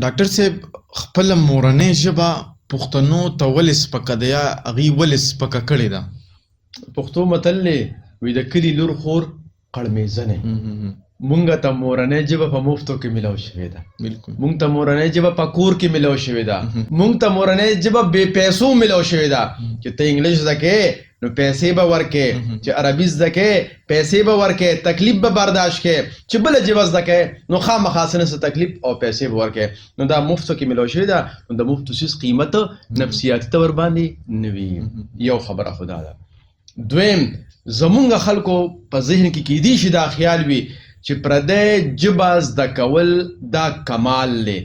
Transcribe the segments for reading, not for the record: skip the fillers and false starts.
ډاکټر صاحب خپله مورنۍ ژبه پښتنو ته ولې سپکه ده یا هغوی ولې سپکه کړې ده؟ پښتو متل دی وایي د کلي لور خور قړمیزنې. مونږ ته مورنۍ ژبه په مفتو کې ملاو شوې ده. بالکل. مونږ ته مورنۍ ژبه په کور کې ملاو شوې ده. مونږ ته مورنۍ ژبه بې پیسو ملاو شوې ده چې ته انګلیش زده کې نو پیسې به ورکې، چې عربي زده کې پیسې به ورکې، تکلیف به برداشت کې، چې بله ژبه زده کې نو خامخا څه نه څه تکلیف او پیسې به ورکې. نو دا مفتو کې ملاو شوې ده، نو د مفتو څیز قیمت نفسیاتي ته ورباندې نه وي. یو خبره خو دا ده. دویم، زمونږ خلکو په ذهن کې کیدی شي دا خیال وي چې پردی ژبه زده کول دا کمال دی،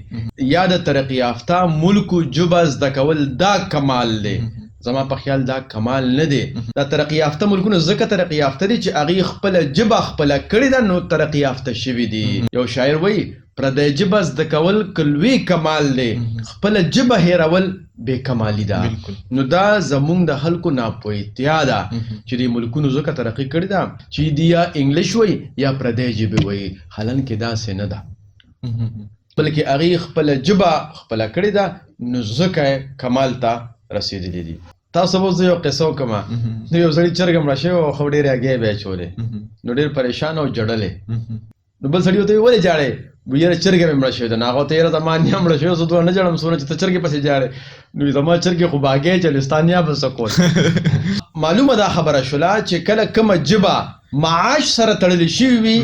یا د ترقي یافته ملکو ژبه زده کول دا کمال دی. زما په خیال دا کمال نه دی. دا ترقي یافته ملکونه ځکه ترقي یافته دي چې هغوی خپله ژبه خپله کړې ده نو ترقي یافته شوي دي. یو شاعر وایي پردی ژبه زده کول که لوی کمال دی، خپله ژبه هېرول بې کمالي ده. نو دا زمونږ د خلکو ناپوهتیا ده چې دې ملکونو ځکه ترقي کړې ده چې دي یا انګلیش وایي یا پردی ژبې وایي، حالانکې داسې نه ده، بلکې هغوی خپله ژبه خپله کړې ده نو ځکه کمال ته رسېدلي دي. تاسو به زه یو قصه وکړم. نو یو سړي چرګه مړه شوې وه، خو ډېرې هګۍ به یې اچولې، نو ډېر پریشان او جړلې. نو بل سړي ورته ویل ولې جاړې؟ وایي یاره چرګه مې مړه شوې ده. نو هغه ورته یاره زما نیا مړه شوې، زه دومره نه جړم څومره چې ته چرګې پسې جاړې. نو زما چرګې خو به هګۍ اچولې، ستا نیا به څه کول؟ معلومه دا خبره شوله چې کله کومه ژبه معاش سره تړلې شوي وي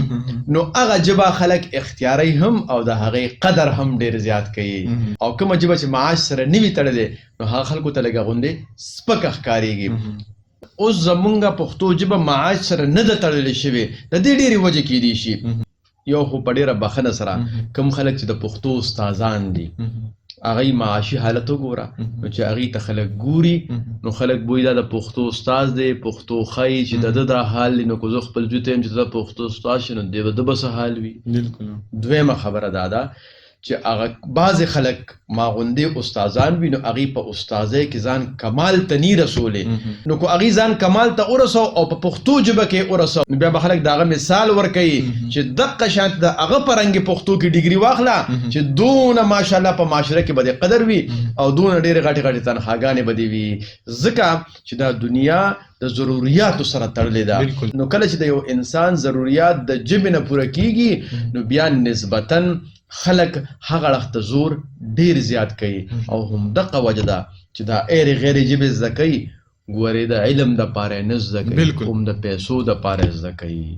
نو هغه ژبه خلک اختیاري هم او د هغې قدر هم ډېر زیات کوي، او کومه ژبه چې معاش سره نه وي تړلې نو هغه خلکو ته لږه غوندې سپکه ښکارېږي. اوس زمونږ پښتو ژبه معاش سره نه ده تړلې شوې، د دې ډېرې وجې کیدی شي. یو خو په ډېره بښنه سره کوم خلک چې د پښتو استادان دي هغوی معاشي حالت وګوره، نو چې هغوی ته خلک ګوري نو خلک بوی دا د پښتو استاد دی، پښتو ښایي چې د ده دا حال دی، نو که زه خپل زوی ته یم چې د پښتو استاد شي نو د به څه حال وي. دویمه خبره دا ده چې هغه بعضې خلک ما غوندې استادان وي نو هغوی په استادۍ کې ځان کمال ته نی رسولی، نو که هغوی ځان کمال ته ورسو او په پښتو ژبه کې ورسو نو بیا به خلک د هغه مثال ورکوي چې دقه شانت د هغه په رنګې پښتو کې ډګري واخله چې دونه ماشاءالله په معاشره کې به دې قدر وي او دونه ډېرې غټې غټې تنخواګانې به دې وي، ځکه چې دا دنیا د ضروریاتو سره تړلې ده. نو کله چې د یو انسان ضروریات د ژبې نه پوره کیږي نو بیا نسبتاً خلک هغه اړخ ته زور ډېر زیات کوي، او همدغه وجه ده چې دا ایرې غیرې ژبې زده کوي ګورې د علم دپاره یې نه زده کوي، هم د پیسو دپاره یې زده کوي.